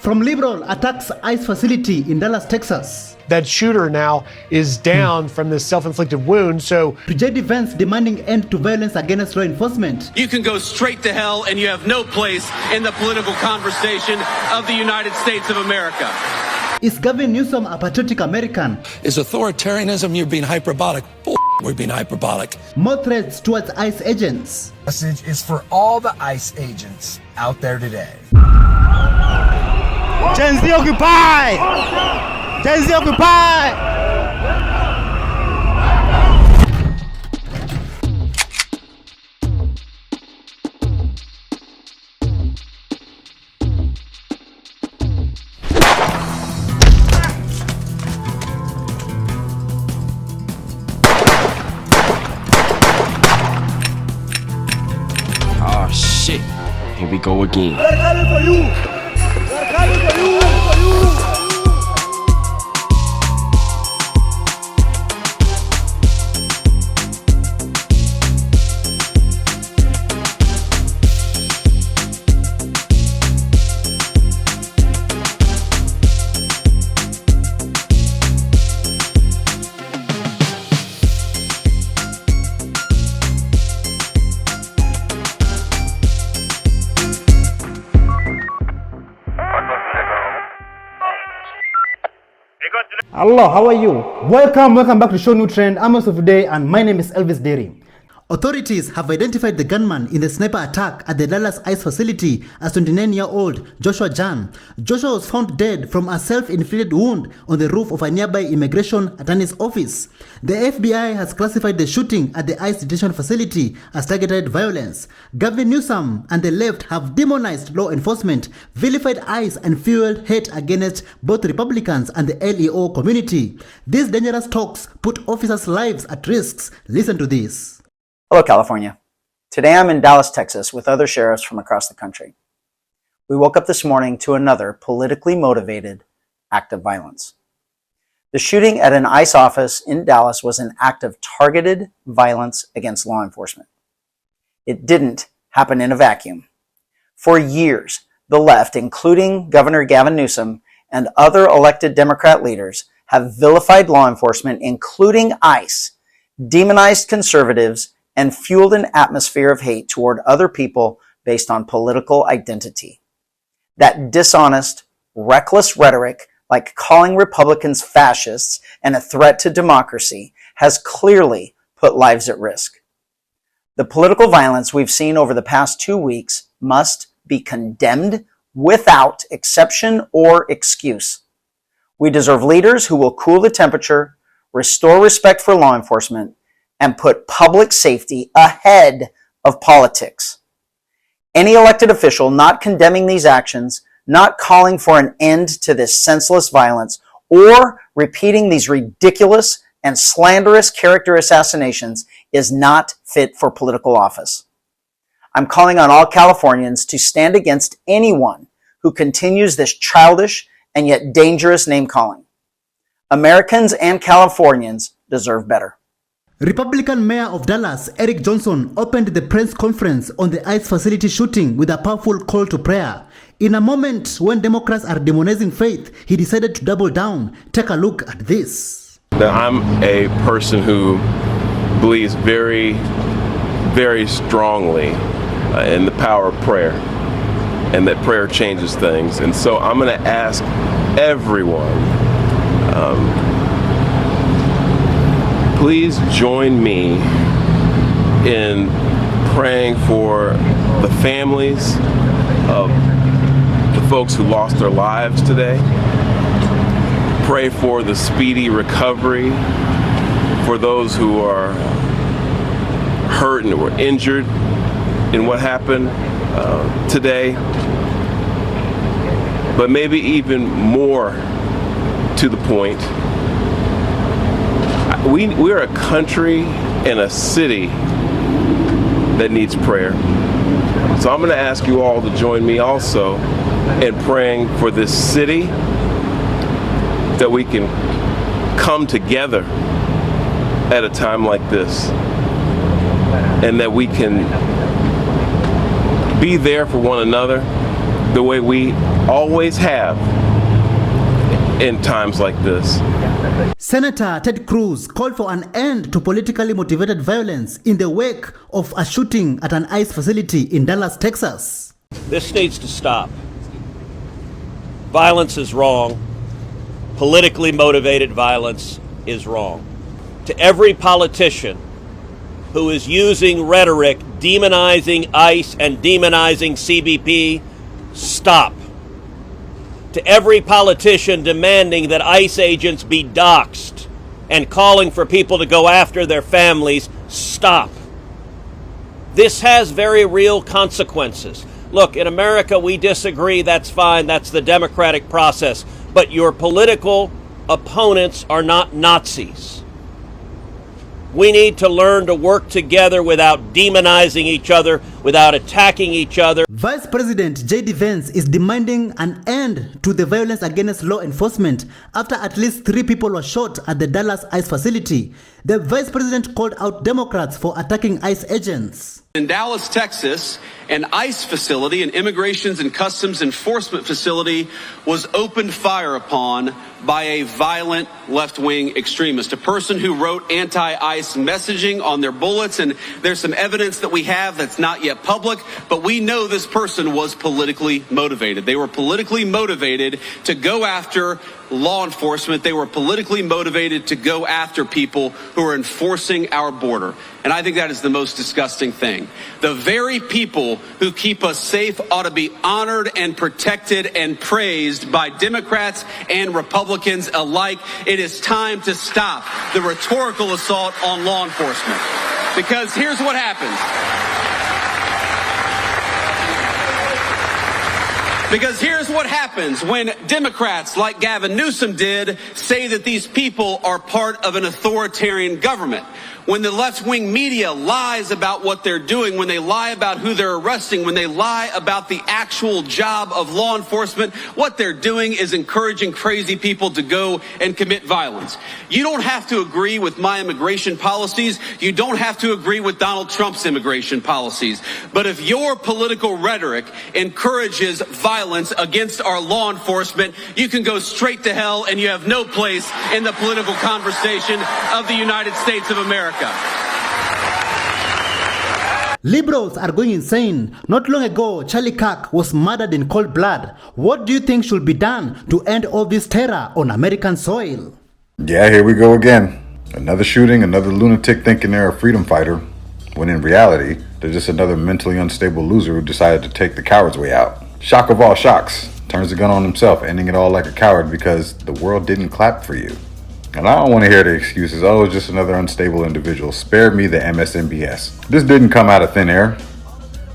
From liberal attacks ICE facility in Dallas, Texas. That shooter now is down from this self-inflicted wound, so... To J.D. Vance demanding end to violence against law enforcement. You can go straight to hell and you have no place in the political conversation of the United States of America. Is Gavin Newsom a patriotic American? Is authoritarianism, you're being hyperbolic? We're being hyperbolic. More threats towards ICE agents. Message is for all the ICE agents out there today. Gen Z occupy! Gen Z occupy! Oh shit, here we go again. We're coming for you! We're coming for you! Hello, how are you? Welcome back to ShowNewTrend. I'm also today, and my name is Elvis Derry. Authorities have identified the gunman in the sniper attack at the Dallas ICE facility as 29-year-old Joshua Jahn. Joshua was found dead from a self-inflicted wound on the roof of a nearby immigration attorney's office. The FBI has classified the shooting at the ICE detention facility as targeted violence. Gavin Newsom and the left have demonized law enforcement, vilified ICE, and fueled hate against both Republicans and the LEO community. These dangerous talks put officers' lives at risk. Listen to this. Hello, California. Today I'm in Dallas, Texas with other sheriffs from across the country. We woke up this morning to another politically motivated act of violence. The shooting at an ICE office in Dallas was an act of targeted violence against law enforcement. It didn't happen in a vacuum. For years, the left, including Governor Gavin Newsom and other elected Democrat leaders, have vilified law enforcement, including ICE, demonized conservatives, and fueled an atmosphere of hate toward other people based on political identity. That dishonest, reckless rhetoric, like calling Republicans fascists and a threat to democracy, has clearly put lives at risk. The political violence we've seen over the past 2 weeks must be condemned without exception or excuse. We deserve leaders who will cool the temperature, restore respect for law enforcement, and put public safety ahead of politics. Any elected official not condemning these actions, not calling for an end to this senseless violence, or repeating these ridiculous and slanderous character assassinations is not fit for political office. I'm calling on all Californians to stand against anyone who continues this childish and yet dangerous name-calling. Americans and Californians deserve better. Republican Mayor of Dallas, Eric Johnson, opened the press conference on the ICE facility shooting with a powerful call to prayer. In a moment when Democrats are demonizing faith, he decided to double down. Take a look at this. I'm a person who believes very, very strongly in the power of prayer, and that prayer changes things. And so I'm going to ask everyone, please join me in praying for the families of the folks who lost their lives today. Pray for the speedy recovery for those who are hurt and were injured in what happened today. But maybe even more to the point, we're a country and a city that needs prayer. So I'm going to ask you all to join me also in praying for this city, that we can come together at a time like this, and that we can be there for one another, the way we always have in times like this. Senator Ted Cruz called for an end to politically motivated violence in the wake of a shooting at an ICE facility in Dallas, Texas. This needs to stop. Violence is wrong. Politically motivated violence is wrong. To every politician who is using rhetoric demonizing ICE and demonizing CBP, stop. To every politician demanding that ICE agents be doxxed and calling for people to go after their families, stop. This has very real consequences. Look, in America, we disagree. That's fine. That's the democratic process. But your political opponents are not Nazis. We need to learn to work together without demonizing each other, without attacking each other. Vice President J.D. Vance is demanding an end to the violence against law enforcement after at least 3 people were shot at the Dallas ICE facility. The Vice President called out Democrats for attacking ICE agents. In Dallas, Texas, an ICE facility, an Immigrations and Customs Enforcement facility, was opened fire upon by a violent left-wing extremist, a person who wrote anti-ICE messaging on their bullets, and there's some evidence that we have that's not yet public, but we know this person was politically motivated. They were politically motivated to go after law enforcement. They were politically motivated to go after people who are enforcing our border. And I think that is the most disgusting thing. The very people who keep us safe ought to be honored and protected and praised by Democrats and Republicans alike. It is time to stop the rhetorical assault on law enforcement. Because here's what happens. Because here's what happens when Democrats like Gavin Newsom did say that these people are part of an authoritarian government. When the left-wing media lies about what they're doing, when they lie about who they're arresting, when they lie about the actual job of law enforcement, what they're doing is encouraging crazy people to go and commit violence. You don't have to agree with my immigration policies. You don't have to agree with Donald Trump's immigration policies. But if your political rhetoric encourages violence against our law enforcement, you can go straight to hell and you have no place in the political conversation of the United States of America. Liberals are going insane. Not long ago, Charlie Kirk was murdered in cold blood. What do you think should be done to end all this terror on American soil? Yeah, here we go again. Another shooting, another lunatic thinking they're a freedom fighter, when in reality, they're just another mentally unstable loser who decided to take the coward's way out. Shock of all shocks. Turns the gun on himself, ending it all like a coward because the world didn't clap for you. And I don't want to hear the excuses, oh, it's just another unstable individual. Spare me the MSNBS. This didn't come out of thin air.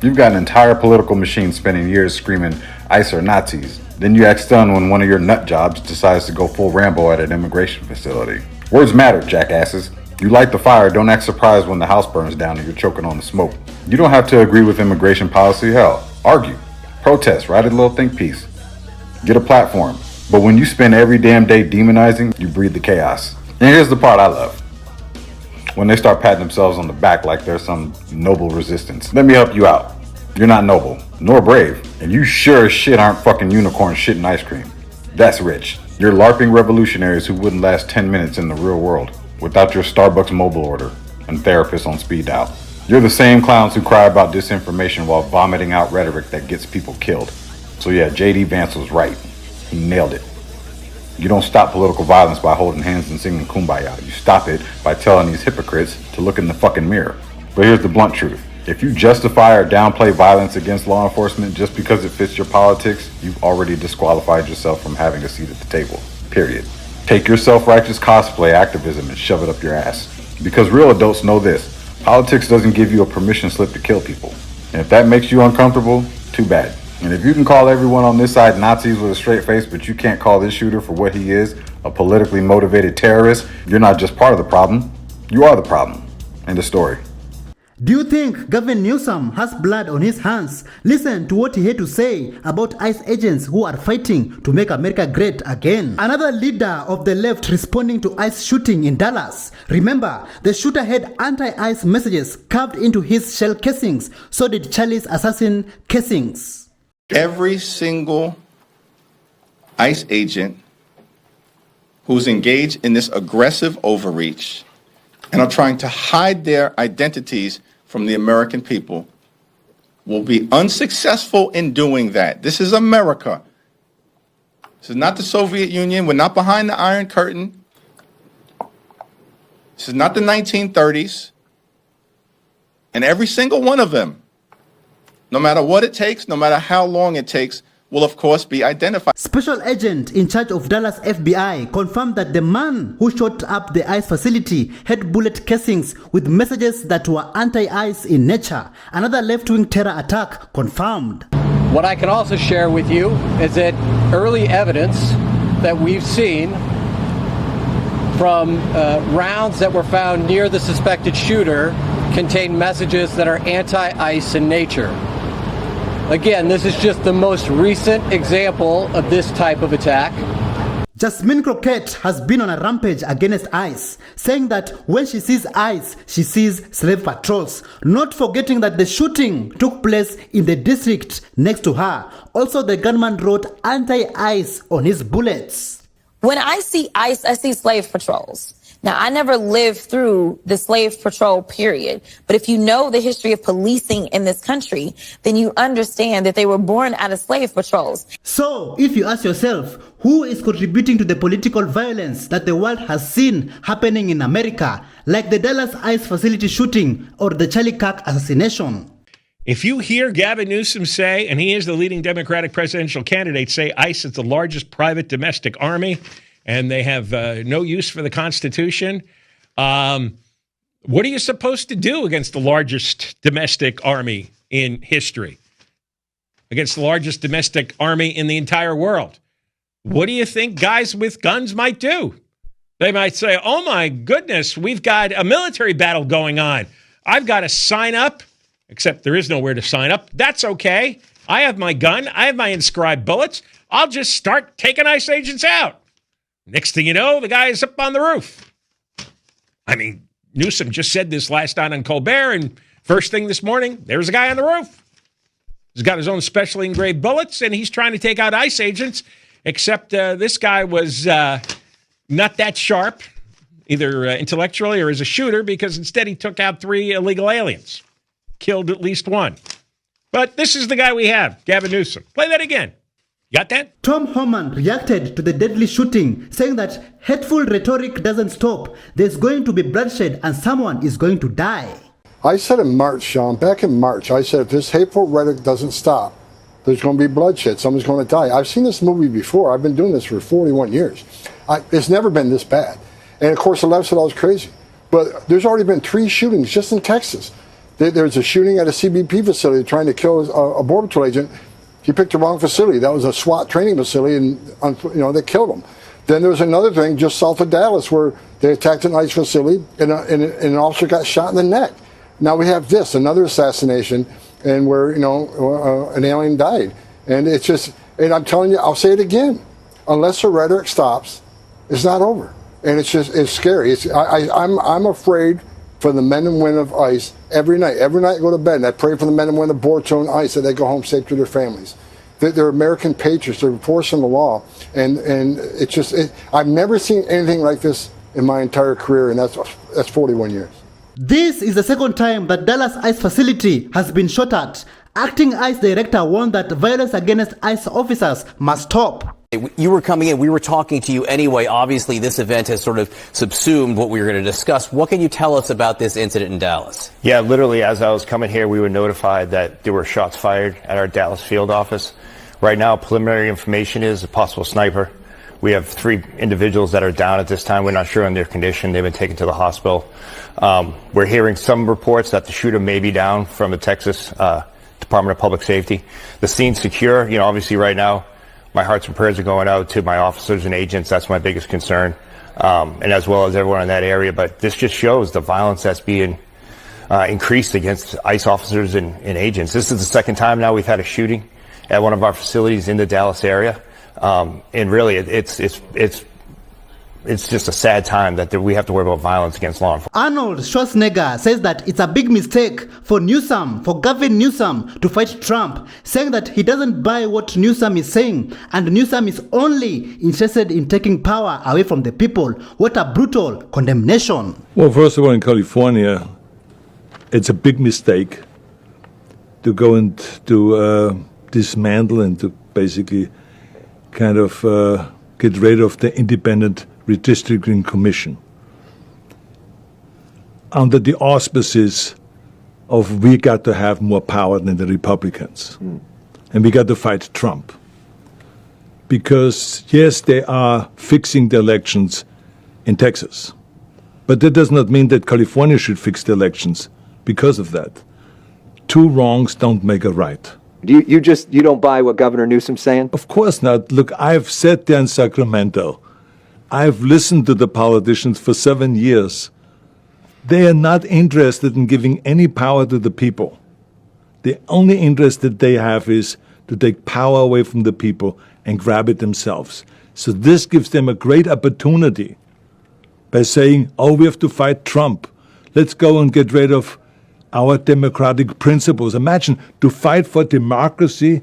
You've got an entire political machine spending years screaming ICE are Nazis. Then you act stunned when one of your nut jobs decides to go full Rambo at an immigration facility. Words matter, jackasses. You light the fire, don't act surprised when the house burns down and you're choking on the smoke. You don't have to agree with immigration policy, hell, argue, protest, write a little think piece, get a platform. But when you spend every damn day demonizing, you breed the chaos. And here's the part I love. When they start patting themselves on the back like they're some noble resistance. Let me help you out. You're not noble, nor brave, and you sure as shit aren't fucking unicorns shitting ice cream. That's rich. You're LARPing revolutionaries who wouldn't last 10 minutes in the real world without your Starbucks mobile order and therapists on speed dial. You're the same clowns who cry about disinformation while vomiting out rhetoric that gets people killed. So yeah, J.D. Vance was right. He nailed it. You don't stop political violence by holding hands and singing Kumbaya. You stop it by telling these hypocrites to look in the fucking mirror. But here's the blunt truth. If you justify or downplay violence against law enforcement just because it fits your politics, you've already disqualified yourself from having a seat at the table. Period. Take your self-righteous cosplay activism and shove it up your ass. Because real adults know this. Politics doesn't give you a permission slip to kill people. And if that makes you uncomfortable, too bad. And if you can call everyone on this side Nazis with a straight face, but you can't call this shooter for what he is, a politically motivated terrorist, you're not just part of the problem, you are the problem. End of story. Do you think Gavin Newsom has blood on his hands? Listen to what he had to say about ICE agents who are fighting to make America great again. Another leader of the left responding to ICE shooting in Dallas. Remember, the shooter had anti-ICE messages carved into his shell casings. So did Charlie's assassin casings. Every single ICE agent who's engaged in this aggressive overreach and are trying to hide their identities from the American people will be unsuccessful in doing that. This is America. This is not the Soviet Union. We're not behind the Iron Curtain. This is not the 1930s. And every single one of them, no matter what it takes, no matter how long it takes, will of course be identified. Special agent in charge of Dallas FBI confirmed that the man who shot up the ICE facility had bullet casings with messages that were anti-ICE in nature. Another left-wing terror attack confirmed. What I can also share with you is that early evidence that we've seen from rounds that were found near the suspected shooter contain messages that are anti-ICE in nature. Again, this is just the most recent example of this type of attack. Jasmine Crockett has been on a rampage against ICE, saying that when she sees ICE, she sees slave patrols, not forgetting that the shooting took place in the district next to her. Also, the gunman wrote anti-ICE on his bullets. When I see ICE, I see slave patrols. Now, I never lived through the slave patrol period, but if you know the history of policing in this country, then you understand that they were born out of slave patrols. So, if you ask yourself, who is contributing to the political violence that the world has seen happening in America, like the Dallas ICE facility shooting or the Charlie Kirk assassination? If you hear Gavin Newsom say, and he is the leading Democratic presidential candidate, say ICE is the largest private domestic army, and they have no use for the Constitution. What are you supposed to do against the largest domestic army in history? Against the largest domestic army in the entire world? What do you think guys with guns might do? They might say, oh my goodness, we've got a military battle going on. I've got to sign up, except there is nowhere to sign up. That's okay. I have my gun. I have my inscribed bullets. I'll just start taking ICE agents out. Next thing you know, the guy is up on the roof. I mean, Newsom just said this last night on Colbert, and first thing this morning, there's a guy on the roof. He's got his own specially engraved bullets, and he's trying to take out ICE agents, except this guy was not that sharp, either intellectually or as a shooter, because instead he took out 3 illegal aliens, killed at least 1. But this is the guy we have, Gavin Newsom. Play that again. Got that? Tom Homan reacted to the deadly shooting, saying that hateful rhetoric doesn't stop. There's going to be bloodshed and someone is going to die. I said in March, Sean, back in March, I said if this hateful rhetoric doesn't stop, there's going to be bloodshed. Someone's going to die. I've seen this movie before. I've been doing this for 41 years. It's never been this bad. And of course, the left said I was crazy. But there's already been 3 shootings just in Texas. There's a shooting at a CBP facility trying to kill a Border Patrol agent. He picked the wrong facility. That was a SWAT training facility, and they killed him. Then there was another thing just south of Dallas where they attacked an ICE facility, and an officer got shot in the neck. Now we have this, another assassination, and where an alien died. And it's just, and I'm telling you, I'll say it again, unless the rhetoric stops, it's not over. And it's scary. I'm afraid for the men and women of ICE every night. Every night I go to bed and I pray for the men and women of Border Patrol and ICE that they go home safe to their families. They're American patriots. They're enforcing the law. And it's just, I've never seen anything like this in my entire career, and that's 41 years. This is the second time that Dallas ICE facility has been shot at. Acting ICE director warned that violence against ICE officers must stop. You were coming in. We were talking to you anyway. Obviously, this event has sort of subsumed what we were going to discuss. What can you tell us about this incident in Dallas? Yeah, literally, as I was coming here, we were notified that there were shots fired at our Dallas field office. Right now, preliminary information is a possible sniper. We have 3 individuals that are down at this time. We're not sure on their condition. They've been taken to the hospital. We're hearing some reports that the shooter may be down from the Texas Department of Public Safety. The scene's secure. Obviously right now, my hearts and prayers are going out to my officers and agents. That's my biggest concern, and as well as everyone in that area. But this just shows the violence that's being increased against ICE officers and agents. This is the second time now we've had a shooting at one of our facilities in the Dallas area. And really, it's it's just a sad time that we have to worry about violence against law enforcement. Arnold Schwarzenegger says that it's a big mistake for Gavin Newsom to fight Trump, saying that he doesn't buy what Newsom is saying, and Newsom is only interested in taking power away from the people. What a brutal condemnation. Well, first of all, in California, it's a big mistake to go and to dismantle and to basically kind of get rid of the independent redistricting commission under the auspices of we got to have more power than the Republicans. And we got to fight Trump. Because, yes, they are fixing the elections in Texas. But that does not mean that California should fix the elections because of that. Two wrongs don't make a right. You don't buy what Governor Newsom's saying? Of course not. Look, I've sat there in Sacramento. I've listened to the politicians for 7 years. They are not interested in giving any power to the people. The only interest that they have is to take power away from the people and grab it themselves. So this gives them a great opportunity by saying, oh, we have to fight Trump. Let's go and get rid of our democratic principles. Imagine to fight for democracy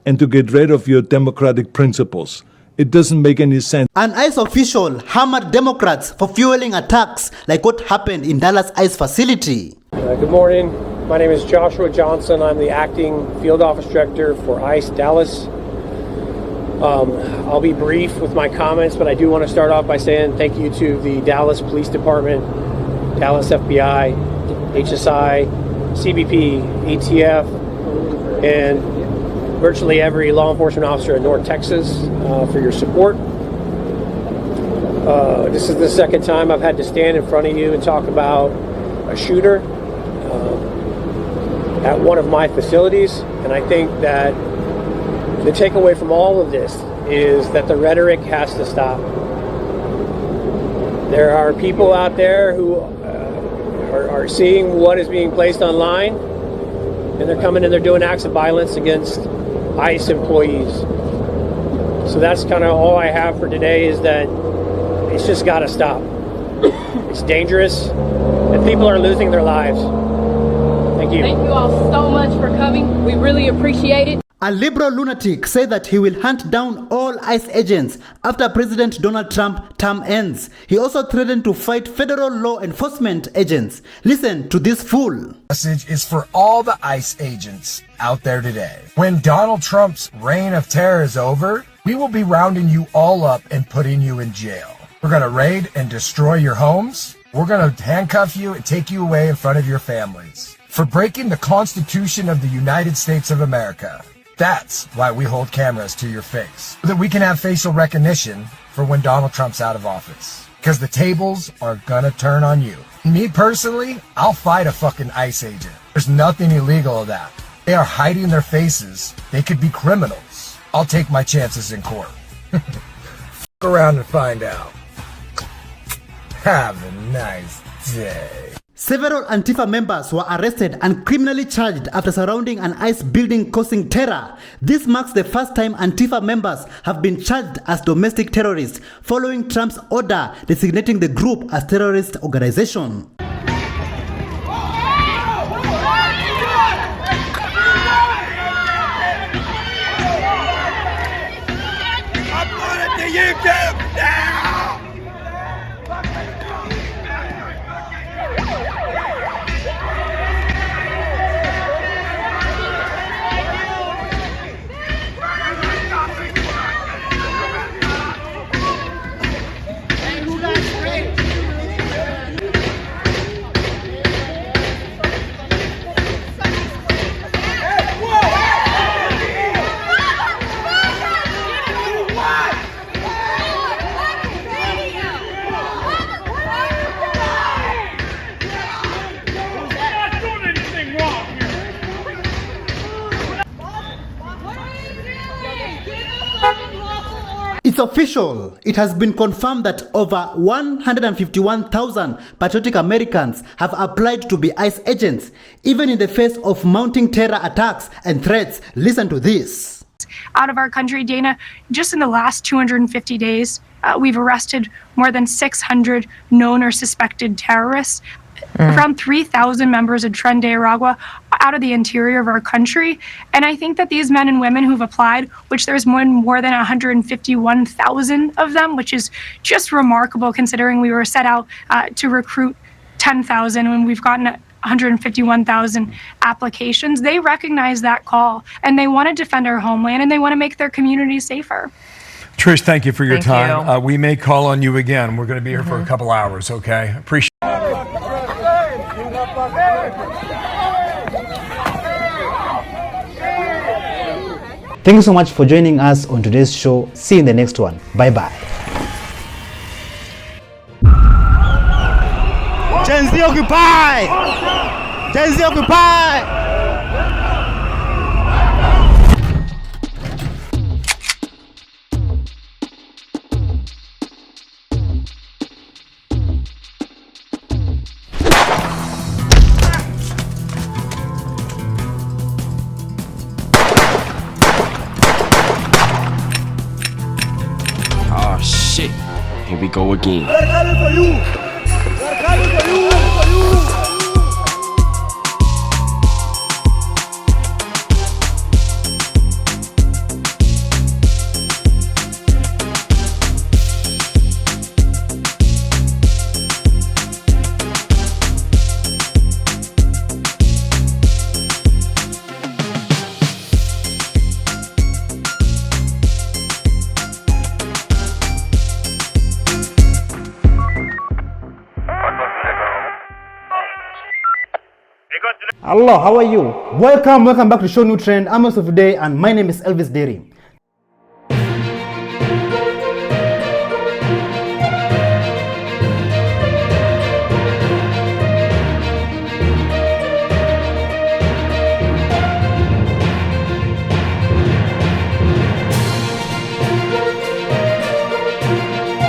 and to get rid of your democratic principles. It doesn't make any sense. An ICE official hammered Democrats for fueling attacks like what happened in Dallas ICE facility. Good morning. My name is Joshua Johnson. I'm the acting field office director for ICE Dallas. I'll be brief with my comments, but I do want to start off by saying thank you to the Dallas Police Department, Dallas FBI, HSI, CBP, ATF, and virtually every law enforcement officer in North Texas for your support. This is the second time I've had to stand in front of you and talk about a shooter at one of my facilities, and I think that the takeaway from all of this is that the rhetoric has to stop. There are people out there who are seeing what is being placed online, and they're coming and they're doing acts of violence against ICE employees. So that's kind of all I have for today, is that it's just got to stop. It's dangerous, and people are losing their lives. Thank you. Thank you all so much for coming. We really appreciate it. A liberal lunatic said that he will hunt down all ICE agents after President Donald Trump's term ends. He also threatened to fight federal law enforcement agents. Listen to this fool. Message is for all the ICE agents out there today. When Donald Trump's reign of terror is over, we will be rounding you all up and putting you in jail. We're going to raid and destroy your homes. We're going to handcuff you and take you away in front of your families for breaking the Constitution of the United States of America. That's why we hold cameras to your face, so that we can have facial recognition for when Donald Trump's out of office. Because the tables are gonna turn on you. Me personally, I'll fight a fucking ICE agent. There's nothing illegal of that. They are hiding their faces. They could be criminals. I'll take my chances in court. Fuck around and find out. Have a nice day. Several Antifa members were arrested and criminally charged after surrounding an ICE building causing terror. This marks the first time Antifa members have been charged as domestic terrorists following Trump's order designating the group as terrorist organization. It's official. It has been confirmed that over 151,000 patriotic Americans have applied to be ICE agents, even in the face of mounting terror attacks and threats. Listen to this. Out of our country, Dana, just in the last 250 days, we've arrested more than 600 known or suspected terrorists. Around 3,000 members of Tren de Aragua out of the interior of our country. And I think that these men and women who've applied, which there's more than 151,000 of them, which is just remarkable considering we were set out to recruit 10,000 when we've gotten 151,000 applications. They recognize that call and they want to defend our homeland and they want to make their communities safer. Trish, thank you for your time. We may call on you again. We're going to be here for a couple hours, okay? Appreciate it. Thank you so much for joining us on today's show. See you in the next one. Bye-bye. Gen Z occupy! Gen Z occupy! Oh shit, here we go again. Hello, how are you? Welcome back to ShowNewTrend. I'm also today, and my name is Elvis Deri.